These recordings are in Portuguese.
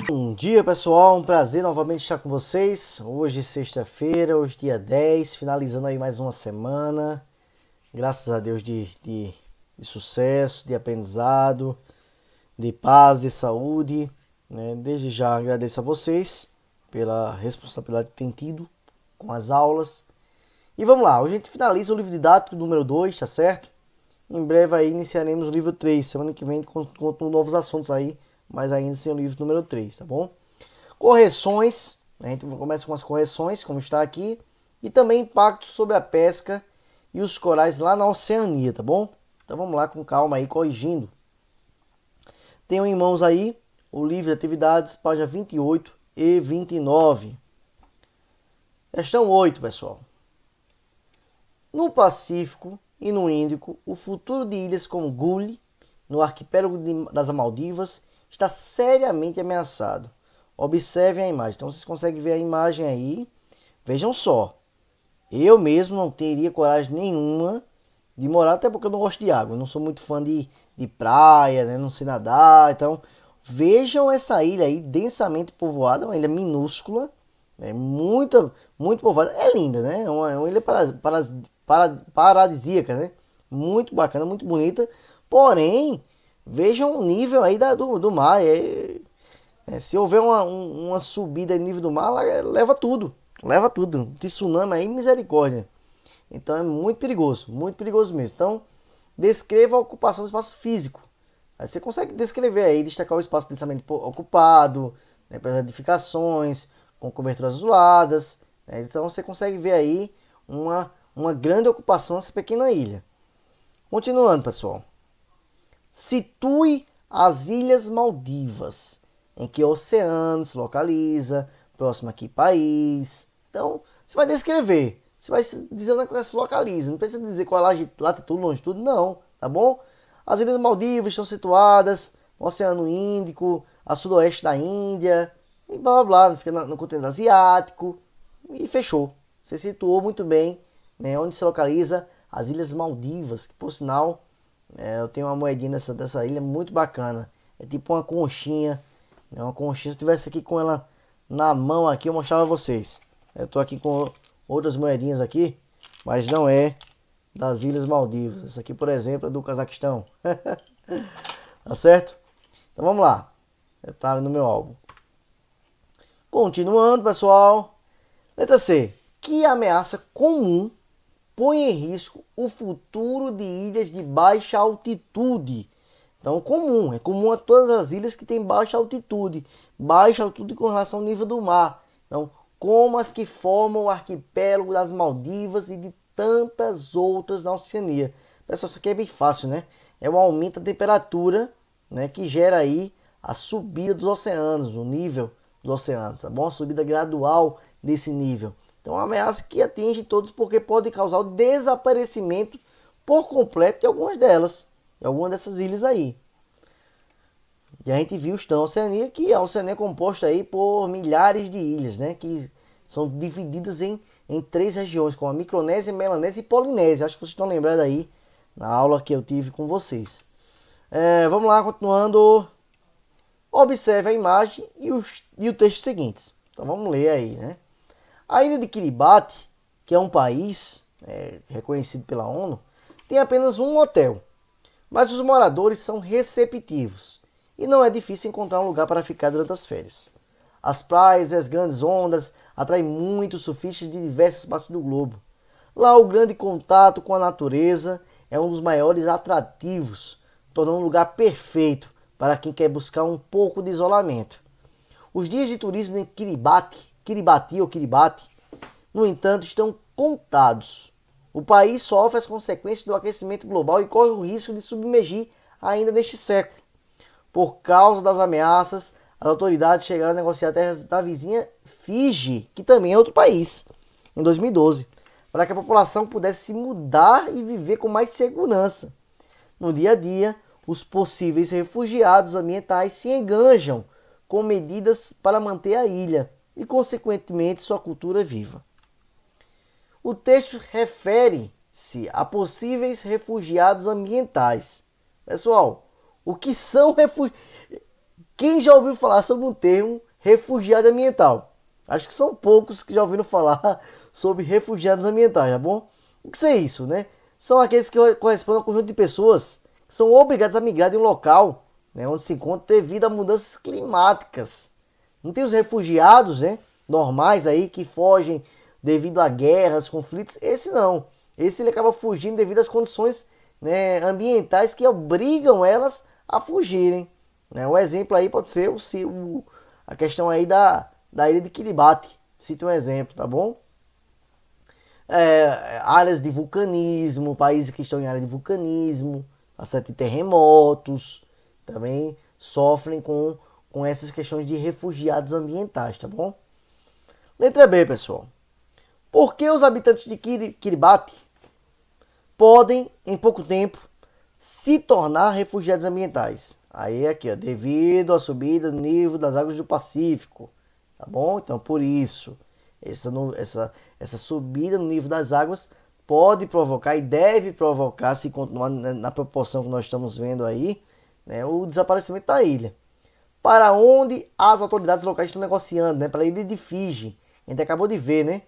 Bom dia, pessoal, um prazer novamente estar com vocês. Hoje sexta-feira, hoje dia 10, finalizando aí mais uma semana, graças a Deus de sucesso, de aprendizado, de paz, de saúde, né? Desde já agradeço a vocês pela responsabilidade que tem tido com as aulas. E vamos lá, hoje a gente finaliza o livro didático número 2, tá certo? Em breve aí iniciaremos o livro 3, semana que vem com novos assuntos aí, mas ainda sem o livro número 3, tá bom? Correções, a gente começa com as correções, como está aqui, e também impactos sobre a pesca e os corais lá na Oceania, tá bom? Então vamos lá com calma aí, corrigindo. Tenho em mãos aí o livro de atividades, página 28 e 29. Questão 8, pessoal. No Pacífico e no Índico, o futuro de ilhas como Gully, no arquipélago das Maldivas, está seriamente ameaçado. Observem a imagem. Então vocês conseguem ver a imagem aí. Vejam só. Eu mesmo não teria coragem nenhuma de morar, até porque eu não gosto de água. Eu não sou muito fã de praia, né? Não sei nadar. Então vejam essa ilha aí, densamente povoada. Uma ilha minúscula. Muito povoada. É linda, né? É uma ilha paradisíaca, né? Muito bacana, muito bonita. Porém, vejam o nível aí do mar. Se houver uma subida em nível do mar, leva tudo. Leva tudo. Tsunami aí, misericórdia. Então é muito perigoso mesmo. Então, descreva a ocupação do espaço físico. Aí você consegue descrever aí, destacar o espaço densamente ocupado, né, pelas edificações, com coberturas azuladas. Né, então você consegue ver aí uma grande ocupação nessa pequena ilha. Continuando, pessoal. Situe as Ilhas Maldivas. Em que oceano se localiza, próximo a que país. Então, você vai descrever. Você vai dizer onde é que se localiza. Não precisa dizer qual é a latitude, longitude, não. Tá bom? As Ilhas Maldivas estão situadas no Oceano Índico, a sudoeste da Índia, e blá blá blá. Fica no continente asiático. E fechou. Você situou muito bem, né, onde se localiza as Ilhas Maldivas. Que, por sinal, eu tenho uma moedinha dessa ilha muito bacana. É tipo uma conchinha. É uma conchinha. Se eu tivesse aqui com ela na mão aqui, eu mostrava a vocês. Eu tô aqui com outras moedinhas aqui, mas não é das Ilhas Maldivas. Essa aqui, por exemplo, é do Cazaquistão. Tá certo? Então vamos lá. Tá no meu álbum. Continuando, pessoal. Letra C. Que ameaça comum põe em risco o futuro de ilhas de baixa altitude? Então, é comum a todas as ilhas que têm baixa altitude com relação ao nível do mar. Então, como as que formam o arquipélago das Maldivas e de tantas outras na Oceania. Pessoal, isso aqui é bem fácil, né? É o aumento da temperatura, né, que gera aí a subida dos oceanos, o nível dos oceanos, tá bom? A subida gradual desse nível. Então, é uma ameaça que atinge todos porque pode causar o desaparecimento por completo de algumas delas. Alguma dessas ilhas aí. E a gente viu na Oceania que a Oceania é composta aí por milhares de ilhas, né? Que são divididas em 3 regiões, como a Micronésia, Melanésia e Polinésia. Acho que vocês estão lembrados aí na aula que eu tive com vocês. Vamos lá, continuando. Observe a imagem e o texto seguintes. Então vamos ler aí, né? A ilha de Kiribati, que é um país reconhecido pela ONU, tem apenas um hotel. Mas os moradores são receptivos e não é difícil encontrar um lugar para ficar durante as férias. As praias e as grandes ondas atraem muitos surfistas de diversas partes do globo. Lá o grande contato com a natureza é um dos maiores atrativos, tornando um lugar perfeito para quem quer buscar um pouco de isolamento. Os dias de turismo em Kiribati, no entanto, estão contados. O país sofre as consequências do aquecimento global e corre o risco de submergir ainda neste século. Por causa das ameaças, as autoridades chegaram a negociar terras da vizinha Fiji, que também é outro país, em 2012, para que a população pudesse se mudar e viver com mais segurança. No dia a dia, os possíveis refugiados ambientais se enganjam com medidas para manter a ilha e, consequentemente, sua cultura viva. O texto refere-se a possíveis refugiados ambientais. Pessoal, o que são refugiados? Quem já ouviu falar sobre um termo refugiado ambiental? Acho que são poucos que já ouviram falar sobre refugiados ambientais, tá bom? O que é isso, né? São aqueles que correspondem a um conjunto de pessoas que são obrigadas a migrar de um local, né, onde se encontra devido a mudanças climáticas. Não tem os refugiados, né, normais aí que fogem devido a guerras, conflitos. Esse não. Esse ele acaba fugindo devido às condições, né, ambientais que obrigam elas a fugirem. Né? O exemplo aí pode ser a questão aí da ilha de Kiribati. Cito um exemplo, tá bom? Áreas de vulcanismo, países que estão em área de vulcanismo, tá certo? Terremotos, também sofrem com essas questões de refugiados ambientais, tá bom? Letra B, pessoal. Por que os habitantes de Kiribati podem, em pouco tempo, se tornar refugiados ambientais? Aí aqui, ó, devido à subida do nível das águas do Pacífico, tá bom? Então, por isso, essa subida no nível das águas pode provocar e deve provocar, se continuar na proporção que nós estamos vendo aí, né, o desaparecimento da ilha. Para onde as autoridades locais estão negociando, né? Para a ilha de Fiji. A gente acabou de ver, né?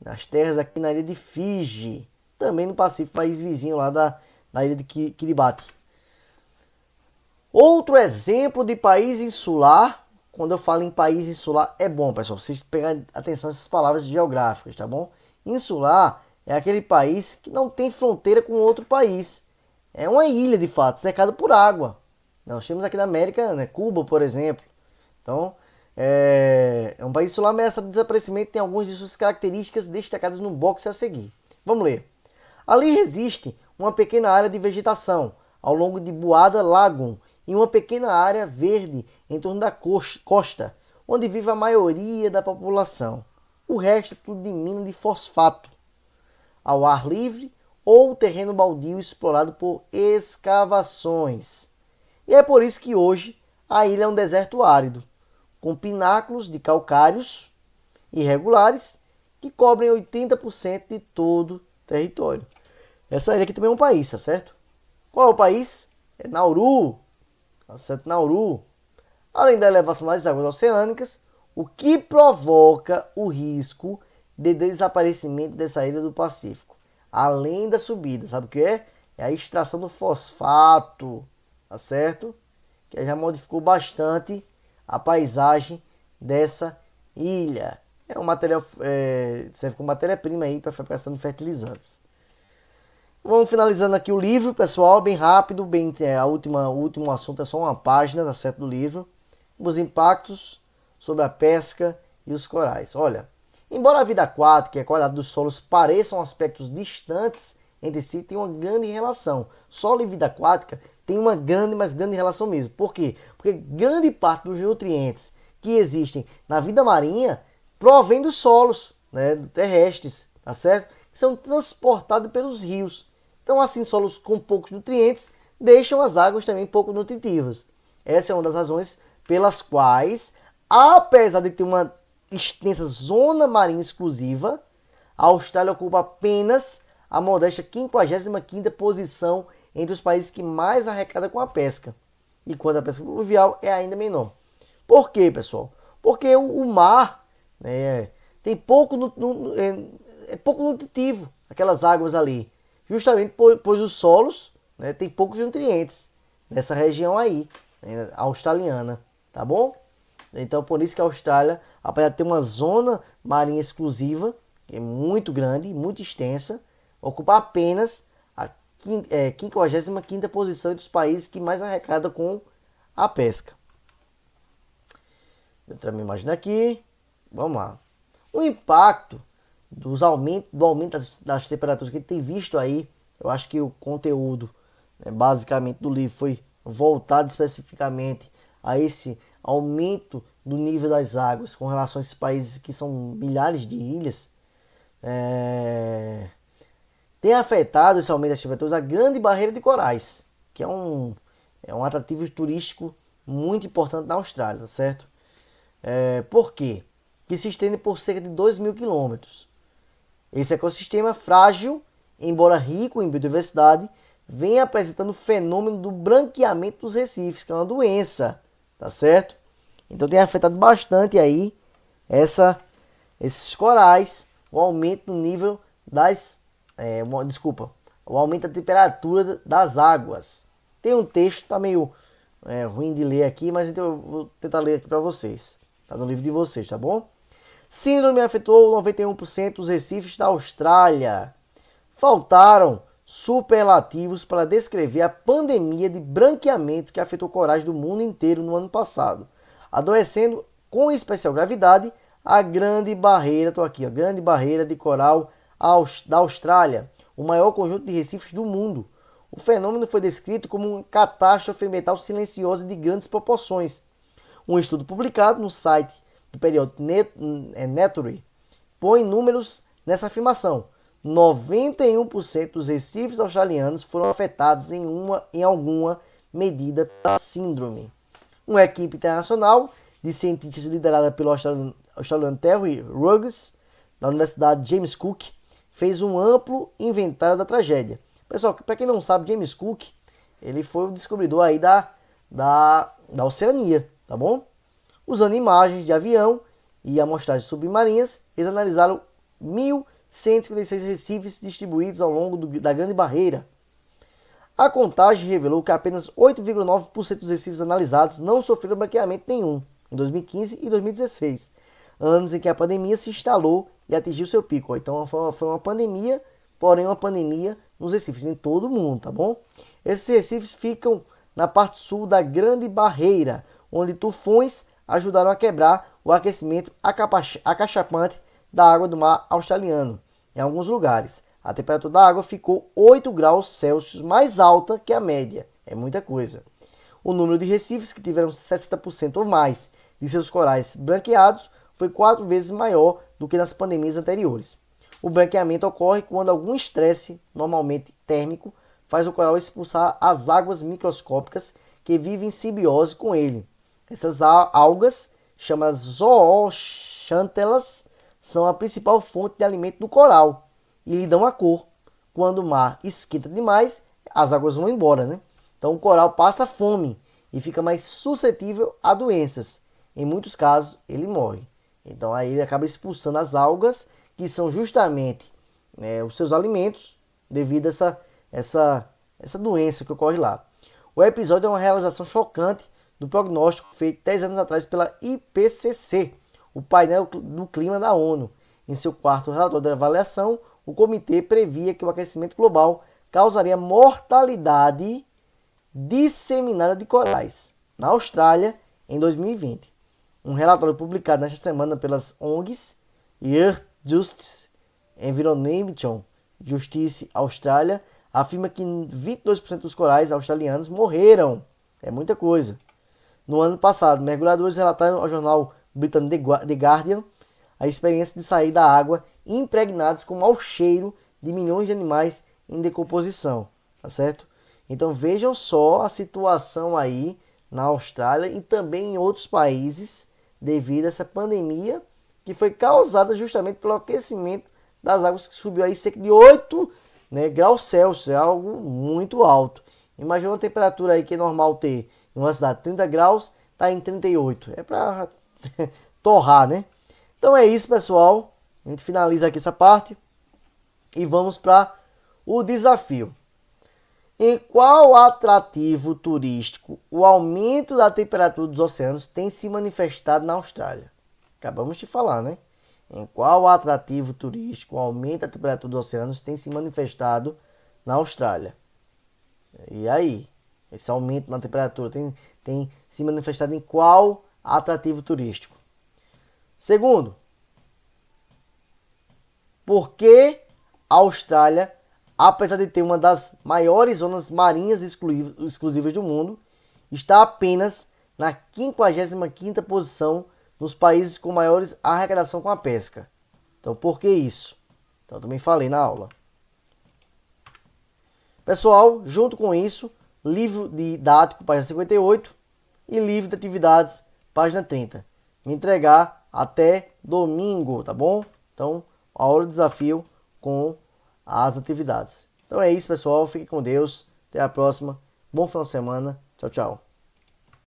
Nas terras aqui na ilha de Fiji. Também no Pacífico, país vizinho lá da ilha de Kiribati. Outro exemplo de país insular. Quando eu falo em país insular, é bom, pessoal, vocês pegarem atenção nessas palavras geográficas, tá bom? Insular é aquele país que não tem fronteira com outro país. É uma ilha, de fato, cercada por água. Nós temos aqui na América, né, Cuba, por exemplo. Então, é um país insular ameaçado de desaparecimento, tem algumas de suas características destacadas no box a seguir. Vamos ler. Ali existe uma pequena área de vegetação ao longo de Buada Lagoon e uma pequena área verde em torno da costa, onde vive a maioria da população. O resto é tudo de mina de fosfato, ao ar livre ou terreno baldio explorado por escavações. E é por isso que hoje a ilha é um deserto árido, com pináculos de calcários irregulares que cobrem 80% de todo o território. Essa ilha aqui também é um país, tá certo? Qual é o país? É Nauru, tá certo? Nauru. Além da elevação das águas oceânicas, o que provoca o risco de desaparecimento dessa ilha do Pacífico. Além da subida, sabe o que é? É a extração do fosfato, tá certo? Que já modificou bastante a paisagem dessa ilha. É um material, serve como matéria-prima aí para fabricação de fertilizantes. Vamos finalizando aqui o livro, pessoal, bem rápido, o último assunto é só uma página, tá certo, do livro. Os impactos sobre a pesca e os corais. Olha, embora a vida aquática e a qualidade dos solos pareçam aspectos distantes entre si, tem uma grande relação. Solo e vida aquática tem uma grande, mas grande relação mesmo. Por quê? Porque grande parte dos nutrientes que existem na vida marinha provém dos solos, né, terrestres, tá certo? Que são transportados pelos rios. Então, assim, solos com poucos nutrientes deixam as águas também pouco nutritivas. Essa é uma das razões pelas quais, apesar de ter uma extensa zona marinha exclusiva, a Austrália ocupa apenas a modesta 55ª posição entre os países que mais arrecadam com a pesca, enquanto a pesca fluvial é ainda menor. Por quê, pessoal? Porque o mar, né, tem pouco nutritivo, aquelas águas ali, justamente pois os solos, né, tem poucos nutrientes nessa região aí, né, australiana, tá bom? Então por isso que a Austrália, apesar de ter uma zona marinha exclusiva, que é muito grande, muito extensa, ocupa apenas a 55ª posição entre os países que mais arrecadam com a pesca. Outra minha imagem aqui, vamos lá. O impacto do aumento das temperaturas que a gente tem visto aí, eu acho que o conteúdo, né, basicamente do livro foi voltado especificamente a esse aumento do nível das águas com relação a esses países que são milhares de ilhas. Tem afetado esse aumento das temperaturas a Grande Barreira de Corais, que é um atrativo turístico muito importante na Austrália, certo? Por quê? Que se estende por cerca de 2.000 quilômetros. Esse ecossistema frágil, embora rico em biodiversidade, vem apresentando o fenômeno do branqueamento dos recifes, que é uma doença, tá certo? Então tem afetado bastante aí esses corais, o aumento do nível das... o aumento da temperatura das águas. Tem um texto, tá meio ruim de ler aqui, mas então eu vou tentar ler aqui para vocês. Tá no livro de vocês, tá bom? Síndrome afetou 91% dos recifes da Austrália. Faltaram superlativos para descrever a pandemia de branqueamento que afetou corais do mundo inteiro no ano passado, adoecendo com especial gravidade a Grande Barreira, a Grande Barreira de Coral da Austrália, o maior conjunto de recifes do mundo. O fenômeno foi descrito como uma catástrofe ambiental silenciosa de grandes proporções. Um estudo publicado no site do periódico Nature põe números nessa afirmação. 91% dos recifes australianos foram afetados em alguma medida pela síndrome. Uma equipe internacional de cientistas liderada pelo australiano Terry Ruggs, da Universidade James Cook, fez um amplo inventário da tragédia. Pessoal, para quem não sabe, James Cook, ele foi o descobridor aí da Oceania, tá bom? Usando imagens de avião e amostragens submarinas, eles analisaram 1.156 recifes distribuídos ao longo da Grande Barreira. A contagem revelou que apenas 8,9% dos recifes analisados não sofreram branqueamento nenhum em 2015 e 2016, anos em que a pandemia se instalou e atingiu seu pico. Então foi uma pandemia, porém uma pandemia nos recifes, em todo o mundo, tá bom? Esses recifes ficam na parte sul da Grande Barreira, onde tufões ajudaram a quebrar o aquecimento acachapante da água do mar australiano. Em alguns lugares, a temperatura da água ficou 8 graus Celsius mais alta que a média. É muita coisa. O número de recifes que tiveram 60% ou mais de seus corais branqueados foi 4 vezes maior do que nas pandemias anteriores. O branqueamento ocorre quando algum estresse, normalmente térmico, faz o coral expulsar as águas microscópicas que vivem em simbiose com ele. Essas algas, chamadas zooxantelas, são a principal fonte de alimento do coral e lhe dão a cor. Quando o mar esquenta demais, as águas vão embora, né? Então o coral passa fome e fica mais suscetível a doenças. Em muitos casos, ele morre. Então aí ele acaba expulsando as algas, que são justamente os seus alimentos, devido a essa doença que ocorre lá. O episódio é uma realização chocante do prognóstico feito 10 anos atrás pela IPCC, o painel do clima da ONU. Em seu quarto relatório de avaliação, o comitê previa que o aquecimento global causaria mortalidade disseminada de corais na Austrália em 2020. Um relatório publicado nesta semana pelas ONGs Earth Justice, Environmental Justice Austrália afirma que 22% dos corais australianos morreram. É muita coisa. No ano passado, mergulhadores relataram ao jornal britânico The Guardian a experiência de sair da água impregnados com mau cheiro de milhões de animais em decomposição, tá certo? Então vejam só a situação aí na Austrália e também em outros países devido a essa pandemia que foi causada justamente pelo aquecimento das águas, que subiu aí cerca de 8 graus Celsius, é algo muito alto. Imagina uma temperatura aí que é normal ter em uma cidade 30 graus, tá em 38. É para torrar, né? Então é isso, pessoal. A gente finaliza aqui essa parte e vamos para o desafio. Em qual atrativo turístico o aumento da temperatura dos oceanos tem se manifestado na Austrália? Acabamos de falar, né? Em qual atrativo turístico o aumento da temperatura dos oceanos tem se manifestado na Austrália? E aí? Esse aumento na temperatura tem se manifestado em qual atrativo turístico? Segundo, por que a Austrália, apesar de ter uma das maiores zonas marinhas exclusivas do mundo, está apenas na 55ª posição nos países com maiores arrecadação com a pesca? Então, por que isso? Então, eu também falei na aula. Pessoal, junto com isso, livro didático, página 58, e livre de atividades, página 30. Me entregar até domingo, tá bom? Então, a hora do desafio com as atividades. Então é isso, pessoal. Fique com Deus. Até a próxima. Bom final de semana. Tchau, tchau.